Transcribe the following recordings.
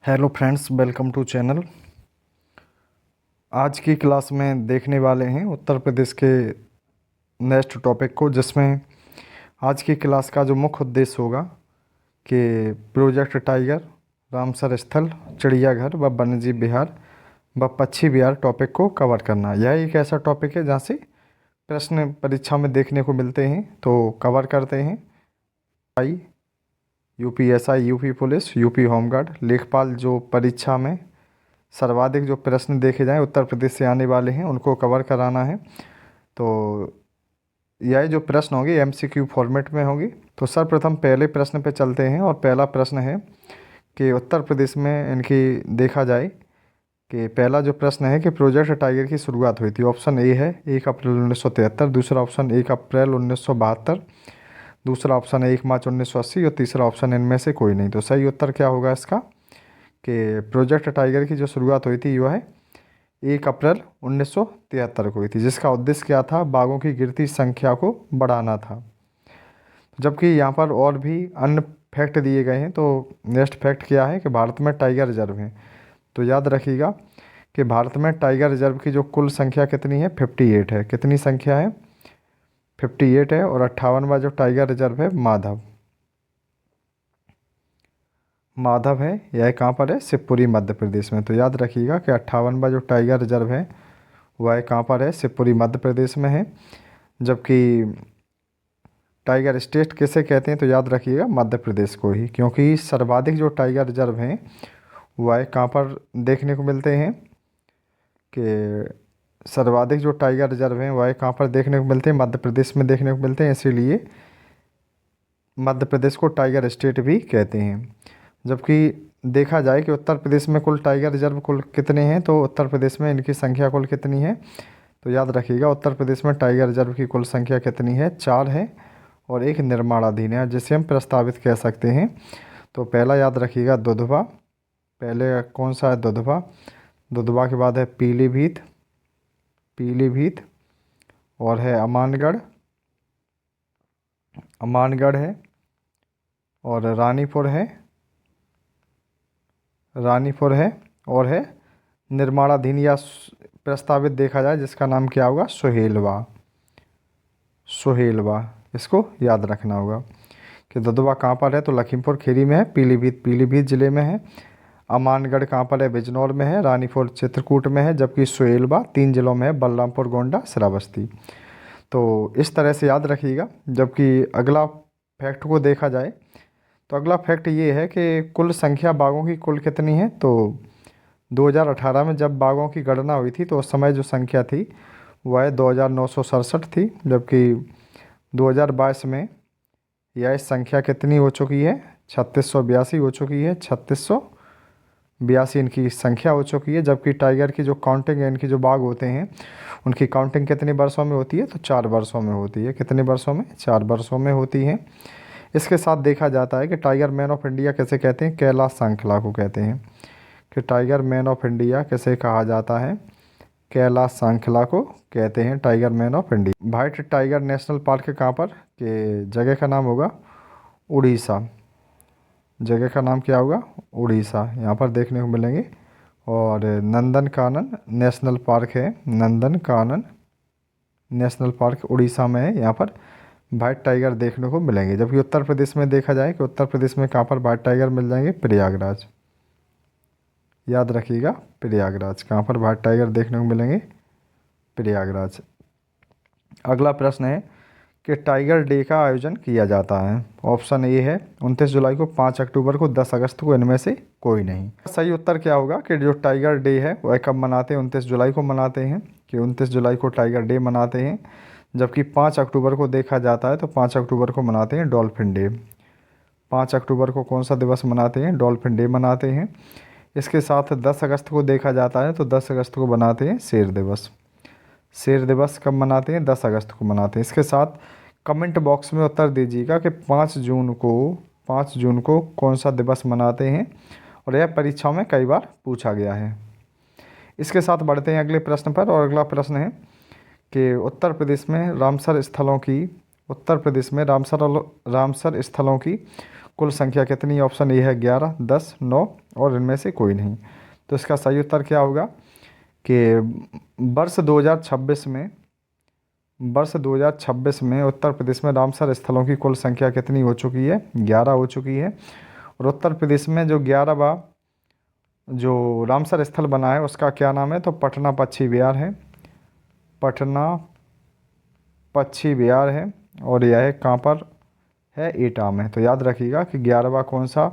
Hello friends, welcome to channel. आज की class में देखने वाले हैं उत्तर प्रदेश के नेक्स्ट टॉपिक को, जिसमें आज की क्लास का जो मुख्य उद्देश्य होगा कि प्रोजेक्ट टाइगर, रामसर स्थल, चिड़ियाघर व वन्यजीव विहार व पक्षी विहार टॉपिक को कवर करना। यह एक ऐसा टॉपिक है जहाँ से प्रश्न परीक्षा में देखने को मिलते हैं, तो कवर करते हैं। UPSI, UP police, UP home guard, लेखपाल जो परीक्षा में सर्वाधिक जो प्रश्न देखे जाएं उत्तर प्रदेश से आने वाले हैं उनको कवर कराना है। तो यह जो प्रश्न होंगे एमसीक्यू फॉर्मेट में होंगी। तो सर्वप्रथम पहले प्रश्न पे चलते हैं और पहला प्रश्न है कि उत्तर प्रदेश में इनकी देखा जाए कि पहला जो प्रश्न है कि प्रोजेक्ट टाइगर की शुरुआत हुई थी। ऑप्शन ए है 1 अप्रैल 1973, दूसरा ऑप्शन 1 अप्रैल 1972, दूसरा ऑप्शन है 1 मार्च 1980 और तीसरा ऑप्शन इनमें से कोई नहीं। तो सही उत्तर क्या होगा इसका कि प्रोजेक्ट टाइगर की जो शुरुआत हुई थी वह है 1 अप्रैल 1973 को हुई थी, जिसका उद्देश्य क्या था, बाघों की गिरती संख्या को बढ़ाना था। जबकि यहाँ पर और भी अन्य फैक्ट दिए गए हैं। तो नेक्स्ट फैक्ट क्या है कि भारत में टाइगर रिजर्व हैं। तो याद रखिएगा कि भारत में टाइगर रिजर्व की जो कुल संख्या कितनी है, 58 है। कितनी संख्या है, 58 है। और 58वां जो टाइगर रिजर्व है माधव है, यह कहाँ पर है, शिवपुरी मध्य प्रदेश में। तो याद रखिएगा कि 58वां जो टाइगर रिजर्व है वह कहाँ पर है, शिवपुरी मध्य प्रदेश में है। जबकि टाइगर स्टेट किसे कहते हैं, तो याद रखिएगा मध्य प्रदेश को ही, क्योंकि सर्वाधिक जो टाइगर रिजर्व हैं वह कहाँ पर देखने को मिलते हैं कि सर्वाधिक जो टाइगर रिजर्व हैं वह कहाँ पर देखने को मिलते हैं, मध्य प्रदेश में देखने को मिलते हैं। इसीलिए मध्य प्रदेश को टाइगर स्टेट भी कहते हैं। जबकि देखा जाए कि उत्तर प्रदेश में कुल टाइगर रिजर्व कुल कितने हैं, तो उत्तर प्रदेश में इनकी संख्या कुल कितनी है, तो याद रखिएगा उत्तर प्रदेश में टाइगर रिजर्व की कुल संख्या कितनी है, 4 है और एक निर्माणाधीन है, जिसे हम प्रस्तावित कह सकते हैं। तो पहला याद रखिएगा दुधवा, पहले कौन सा है, दुधवा। दुधवा के बाद है पीलीभीत और है अमानगढ़ है और रानीपुर है और है निर्माणाधीन या प्रस्तावित देखा जाए जिसका नाम क्या होगा, सोहेलवा। इसको याद रखना होगा कि दुधवा कहाँ पर है, तो लखीमपुर खीरी में है। पीलीभीत ज़िले में है। अमानगढ़ कहाँ पर है, बिजनौर में है। रानीपुर चित्रकूट में है। जबकि सोहेलवा 3 जिलों में है, बलरामपुर, गोंडा, श्रावस्ती। तो इस तरह से याद रखिएगा। जबकि अगला फैक्ट को देखा जाए तो अगला फैक्ट ये है कि कुल संख्या बाघों की कुल कितनी है। तो 2018 में जब बाघों की गणना हुई थी तो उस समय जो संख्या थी वह 2967 थी। जबकि 2022 में यह संख्या कितनी हो चुकी है, 3682 हो चुकी है। 3682 इनकी संख्या हो चुकी है। जबकि टाइगर की जो काउंटिंग है, इनकी जो बाघ होते हैं उनकी काउंटिंग कितने वर्षों में होती है, तो 4 वर्षों में होती है। कितने वर्षों में, 4 वर्षों में होती है। इसके साथ देखा जाता है कि टाइगर मैन ऑफ इंडिया कैसे कहते हैं, कैलाश सांखला को कहते हैं। कि टाइगर मैन ऑफ इंडिया कैसे कहा जाता है, कैलाश सांखला को कहते हैं tiger man of India. White tiger national park है कहाँ पर, कि जगह का नाम होगा उड़ीसा। जगह का नाम क्या होगा, उड़ीसा, यहाँ पर देखने को मिलेंगे। और नंदनकानन नेशनल पार्क है, नंदनकानन नेशनल पार्क उड़ीसा में है। यहाँ पर व्हाइट टाइगर देखने को मिलेंगे। जबकि उत्तर प्रदेश में देखा जाए कि उत्तर प्रदेश में कहाँ पर व्हाइट टाइगर मिल जाएंगे, प्रयागराज। याद रखिएगा प्रयागराज, कहाँ पर व्हाइट टाइगर देखने को मिलेंगे, प्रयागराज। अगला प्रश्न है कि टाइगर डे का आयोजन किया जाता है। ऑप्शन ए है 29 जुलाई को, 5 अक्टूबर को, 10 अगस्त को, इनमें से कोई नहीं। सही उत्तर क्या होगा कि जो टाइगर डे है वह कब मनाते हैं, 29 जुलाई को मनाते हैं। कि 29 जुलाई को टाइगर डे मनाते हैं। जबकि 5 अक्टूबर को देखा जाता है तो 5 अक्टूबर को मनाते हैं डॉल्फिन डे। 5 अक्टूबर को कौन सा दिवस मनाते हैं, डॉल्फिन डे मनाते हैं। इसके साथ 10 अगस्त को देखा जाता है तो 10 अगस्त को मनाते हैं शेर दिवस। शेर दिवस कब मनाते हैं, 10 अगस्त को मनाते हैं। इसके साथ कमेंट बॉक्स में उत्तर दीजिएगा कि 5 जून को कौन सा दिवस मनाते हैं, और यह परीक्षाओं में कई बार पूछा गया है। इसके साथ बढ़ते हैं अगले प्रश्न पर। और अगला प्रश्न है कि उत्तर प्रदेश में रामसर स्थलों की कुल संख्या कितनी है? ऑप्शन ए है 11, 10, 9 और इनमें से कोई नहीं। तो इसका सही उत्तर क्या होगा कि वर्ष 2026 में उत्तर प्रदेश में रामसर स्थलों की कुल संख्या कितनी हो चुकी है? 11 हो चुकी है। और उत्तर प्रदेश में जो 11वां जो रामसर स्थल बना है उसका क्या नाम है? तो पटना पक्षी विहार है। पटना पक्षी विहार है और यह कहाँ पर है? एटा में। तो याद रखिएगा कि 11वां कौन सा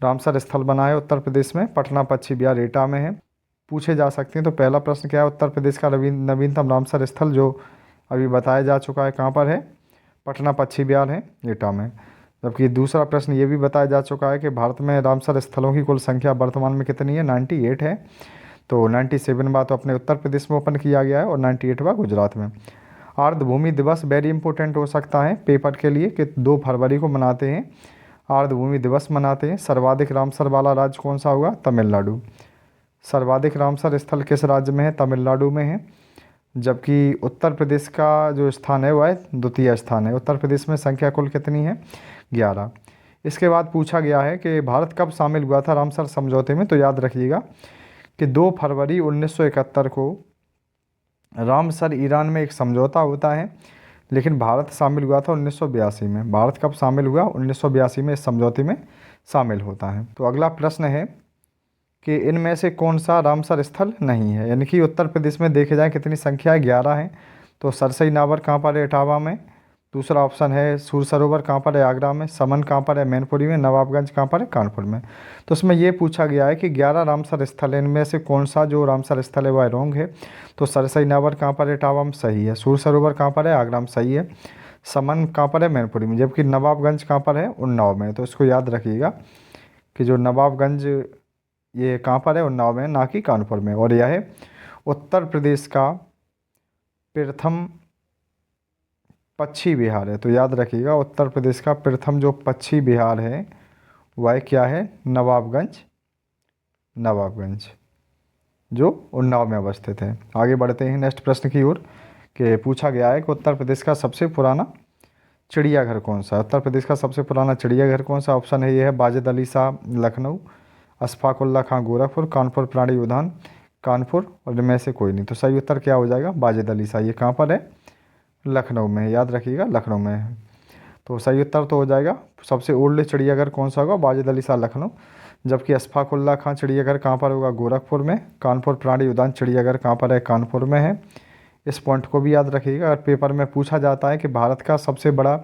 रामसर स्थल बना है उत्तर प्रदेश में? पटना पक्षी विहार एटा में है। पूछे जा सकते हैं। तो पहला प्रश्न क्या है? उत्तर प्रदेश का नवीनतम रामसर स्थल जो अभी बताया जा चुका है कहाँ पर है? पटना पक्षी विहार है एटा में। जबकि दूसरा प्रश्न ये भी बताया जा चुका है कि भारत में रामसर स्थलों की कुल संख्या वर्तमान में कितनी है? 98 है। तो 97वां तो अपने उत्तर प्रदेश में ओपन किया गया है और 98वां गुजरात में। आर्द्रभूमि दिवस वेरी इंपॉर्टेंट हो सकता है पेपर के लिए कि 2 फरवरी को मनाते हैं, आर्द्रभूमि दिवस मनाते हैं। सर्वाधिक रामसर वाला राज्य कौन सा होगा? तमिलनाडु। सर्वाधिक रामसर स्थल किस राज्य में है? तमिलनाडु में है। जबकि उत्तर प्रदेश का जो स्थान है वह है द्वितीय स्थान है। उत्तर प्रदेश में संख्या कुल कितनी है? 11। इसके बाद पूछा गया है कि भारत कब शामिल हुआ था रामसर समझौते में? तो याद रखिएगा कि 2 फरवरी 1971 को रामसर ईरान में एक समझौता होता है, लेकिन भारत शामिल हुआ था 1982 में। भारत कब शामिल हुआ? 1982 में इस समझौते में शामिल होता है। तो अगला प्रश्न है कि इनमें से कौन सा रामसर स्थल नहीं है? यानी कि उत्तर प्रदेश में देखे जाए कितनी संख्या है? 11 है। तो सरसई नावर कहाँ पर है? इटावा में। दूसरा ऑप्शन है सूर सरोवर कहाँ पर है? आगरा में। समन कहाँ पर है? मैनपुरी में। नवाबगंज कहाँ पर है? कानपुर में। तो उसमें ये पूछा गया है कि 11 रामसर स्थल है, इनमें से कौन सा जो रामसर स्थल है वह रॉन्ग है? तो सरसई नावर कहाँ पर है? इटावा में, सही है। सूर सरोवर कहाँ पर है? आगरा में, सही है। समन कहाँ पर है? मैनपुरी में। जबकि नवाबगंज कहाँ पर है? उन्नाव में। तो इसको याद रखिएगा कि जो नवाबगंज ये कहाँ पर है? उन्नाव में, ना कि कानपुर में। और यह है उत्तर प्रदेश का प्रथम पक्षी विहार है। तो याद रखिएगा उत्तर प्रदेश का प्रथम जो पक्षी विहार है वह क्या है? नवाबगंज। नवाबगंज जो उन्नाव में अवस्थित है। आगे बढ़ते हैं नेक्स्ट प्रश्न की ओर कि पूछा गया है कि उत्तर प्रदेश का सबसे पुराना चिड़ियाघर कौन सा है? उत्तर प्रदेश का सबसे पुराना चिड़ियाघर कौन सा? ऑप्शन है ये है वाजिद अली शाह लखनऊ, अशफाक उल्लाह खां गोरखपुर, कानपुर प्राणी उद्यान कानपुर और इनमें से कोई नहीं। तो सही उत्तर क्या हो जाएगा? वाजिद अली शाह। ये कहाँ पर है? लखनऊ में। याद रखिएगा लखनऊ में है। तो सही उत्तर तो हो जाएगा सबसे ओल्ड चिड़ियाघर कौन सा होगा? वाजिद अली शाह लखनऊ। जबकि अशफाक उल्लाह खां चिड़ियाघर कहाँ पर होगा? गोरखपुर में। कानपुर प्राणी उद्यान चिड़ियाघर कहाँ पर है? कानपुर में है। इस पॉइंट को भी याद रखिएगा। अगर पेपर में पूछा जाता है कि भारत का सबसे बड़ा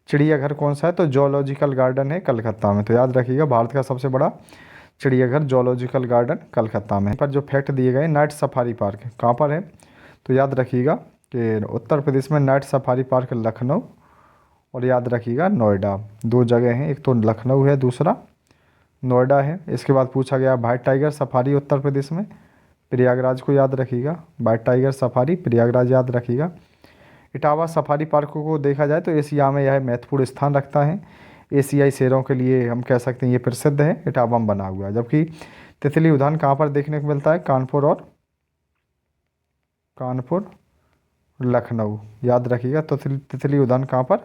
चिड़ियाघर कौन सा है, तो जूलॉजिकल गार्डन है कलकत्ता में। तो याद रखिएगा भारत का सबसे बड़ा चिड़ियाघर जूलॉजिकल गार्डन कलकत्ता में। पर जो फैक्ट दिए गए, नाइट सफारी पार्क कहाँ पर है? तो याद रखिएगा कि उत्तर प्रदेश में नाइट सफारी पार्क लखनऊ और याद रखिएगा नोएडा। 2 जगह हैं, एक तो लखनऊ है, दूसरा नोएडा है। इसके बाद पूछा गया white tiger safari Uttar Pradesh में प्रयागराज को याद रखिएगा। व्हाइट टाइगर सफारी प्रयागराज याद रखिएगा। इटावा सफारी पार्क को देखा जाए तो एशिया में यह महत्वपूर्ण स्थान रखता है। एशियाई शेरों के लिए हम कह सकते हैं ये प्रसिद्ध है, इटावा में बना हुआ है। जबकि तितली उद्यान कहाँ पर देखने को मिलता है? कानपुर लखनऊ। याद रखिएगा तो तितली उद्यान कहाँ पर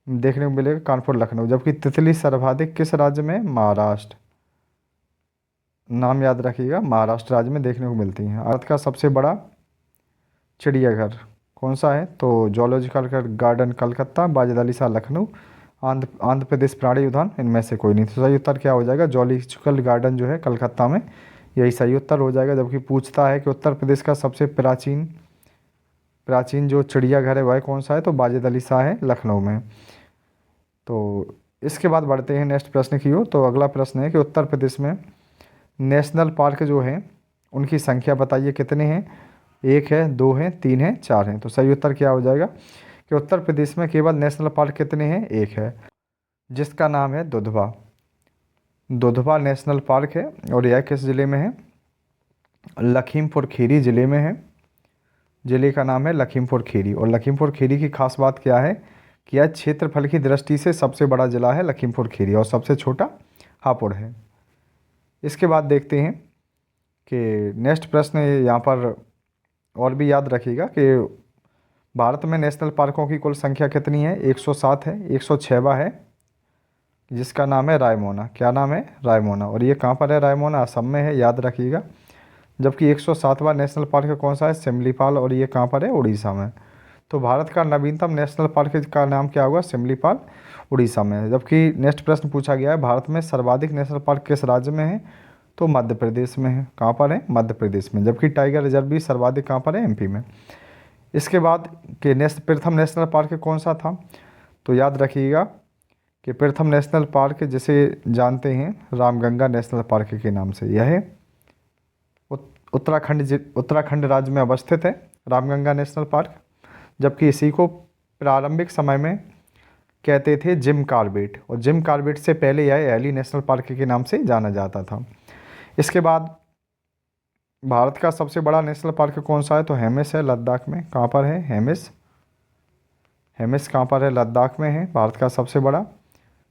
देखने को मिलेगा? कानपुर लखनऊ। जबकि तितली सर्वाधिक किस राज्य में? महाराष्ट्र। नाम याद रखिएगा, महाराष्ट्र राज्य में देखने को मिलती हैं। भारत का सबसे बड़ा चिड़ियाघर कौन सा है? तो जूलॉजिकल गार्डन कलकत्ता, वाजिद अली शाह लखनऊ, आंध्र प्रदेश प्राणी उद्यान इनमें से कोई नहीं। तो सही उत्तर क्या हो जाएगा? जूलॉजिकल गार्डन जो है कलकत्ता में, यही सही उत्तर हो जाएगा। जबकि पूछता है कि उत्तर प्रदेश का सबसे प्राचीन जो चिड़ियाघर है वह कौन सा है? तो वाजिद अली शाह है लखनऊ में। तो इसके बाद बढ़ते हैं नेक्स्ट प्रश्न की ओर। तो अगला प्रश्न है कि उत्तर प्रदेश में नेशनल पार्क जो हैं उनकी संख्या बताइए कितने हैं? 1 है, 2 है, 3 है, 4 हैं। तो सही उत्तर क्या हो जाएगा कि उत्तर प्रदेश में केवल नेशनल पार्क कितने हैं? 1 है, जिसका नाम है दुधवा। दुधवा नेशनल पार्क है और यह किस ज़िले में है? लखीमपुर खीरी ज़िले में है। ज़िले का नाम है लखीमपुर खीरी। और लखीमपुर खीरी की खास बात क्या है कि यह क्षेत्रफल की दृष्टि से सबसे बड़ा ज़िला है लखीमपुर खीरी और सबसे छोटा हापुड़ है। इसके बाद देखते हैं कि नेक्स्ट प्रश्न यहाँ पर और भी याद रखिएगा कि भारत में नेशनल पार्कों की कुल संख्या कितनी है? 107 है, 106वां है जिसका नाम है रायमोना। क्या नाम है? रायमोना। और ये कहाँ पर है रायमोना? असम में है, याद रखिएगा। जबकि 107वां नेशनल पार्क कौन सा है? सिमलीपाल, और ये कहाँ पर है? उड़ीसा में। तो भारत का नवीनतम नेशनल पार्क का नाम क्या होगा? सिमलीपाल, उड़ीसा में है। जबकि नेक्स्ट प्रश्न पूछा गया है, भारत में सर्वाधिक नेशनल पार्क किस राज्य में है? तो मध्य प्रदेश में है। कहाँ पर है? मध्य प्रदेश में। जबकि टाइगर रिजर्व भी सर्वाधिक कहाँ पर है? एमपी में। इसके बाद कि प्रथम नेशनल पार्क कौन सा था? तो याद रखिएगा कि प्रथम नेशनल पार्क जिसे जानते हैं रामगंगा नेशनल पार्क के नाम से, यह है उत्तराखंड राज्य में अवस्थित है रामगंगा नेशनल पार्क। जबकि इसी को प्रारंभिक समय में कहते थे जिम कॉर्बेट, और जिम कॉर्बेट से पहले यह एली नेशनल पार्क के नाम से जाना जाता था। इसके बाद भारत का सबसे बड़ा नेशनल पार्क कौन सा है? तो हेमिस है, लद्दाख में। कहाँ पर है? हेमिस। हेमिस कहाँ पर है? लद्दाख में है, भारत का सबसे बड़ा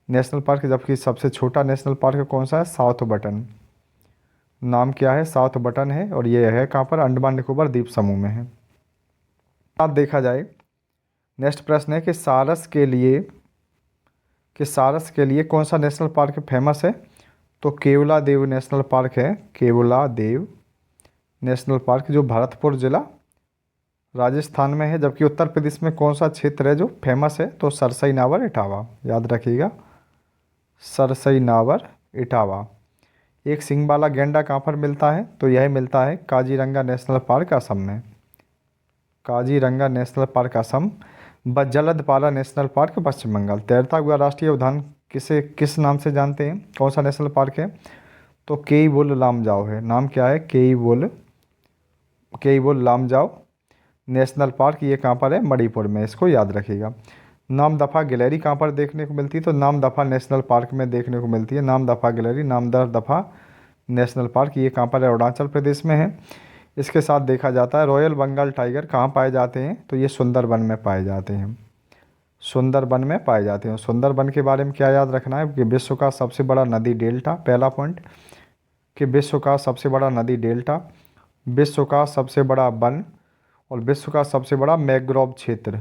नेशनल पार्क। जबकि सबसे छोटा नेशनल पार्क कौन सा है? South button. नाम क्या है? साउथ बटन है, और ये है कहाँ पर? अंडमान निकोबार द्वीप समूह में है। अब देखा जाए, नेक्स्ट प्रश्न है कि सारस के लिए कौन सा नेशनल पार्क फेमस है? तो केवलादेव नेशनल पार्क है, केवलादेव नेशनल पार्क, जो भरतपुर जिला राजस्थान में है। जबकि उत्तर प्रदेश में कौन सा क्षेत्र है जो फेमस है? तो सरसई नावर इटावा, याद रखिएगा, सरसई नावर इटावा। एक सींग वाला गैंडा कहाँ पर मिलता है? तो यह मिलता है काजीरंगा नेशनल पार्क असम में, Kaziranga national park Assam. Jaldapara national park Paschim Bengal. तैरता हुआ राष्ट्रीय उद्यान किस नाम से जानते हैं? कौन सा नेशनल पार्क है? तो केईबुल लामजाओ है। नाम क्या है? Keibul Lamjao national park. ये कहाँ पर है? मणिपुर में, इसको याद रखिएगा। नामदफा गिलहरी कहाँ पर देखने को मिलती है? तो नामदफा नेशनल पार्क में देखने को मिलती है, नामदफा गिलहरी, नामदफा नेशनल पार्क। ये कहाँ पर है? अरुणाचल प्रदेश में है। इसके साथ देखा जाता है रॉयल बंगाल टाइगर कहाँ पाए जाते हैं? तो ये सुंदरबन में पाए जाते हैं, सुंदरबन में पाए जाते हैं। सुंदरबन के बारे में क्या याद रखना है कि विश्व का सबसे बड़ा नदी डेल्टा, पहला पॉइंट, कि विश्व का सबसे बड़ा नदी डेल्टा, विश्व का सबसे बड़ा वन, और विश्व का सबसे बड़ा मैंग्रोव क्षेत्र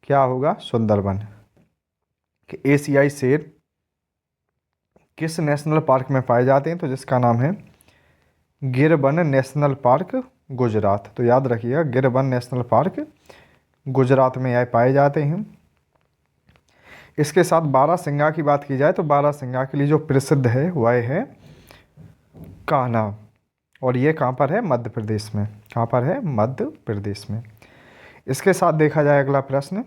क्या होगा? सुंदरबन। कि एशियाई शेर किस नेशनल पार्क में पाए जाते हैं? तो जिसका नाम है गिरवन नेशनल पार्क, गुजरात। तो याद रखिएगा, गिरवन नेशनल पार्क गुजरात में यह पाए जाते हैं। इसके साथ बारहसिंगा की बात की जाए तो बारहसिंगा के लिए जो प्रसिद्ध है वह है कान्हा, और ये कहाँ पर है? मध्य प्रदेश में। कहाँ पर है? मध्य प्रदेश में। इसके साथ देखा जाए अगला प्रश्न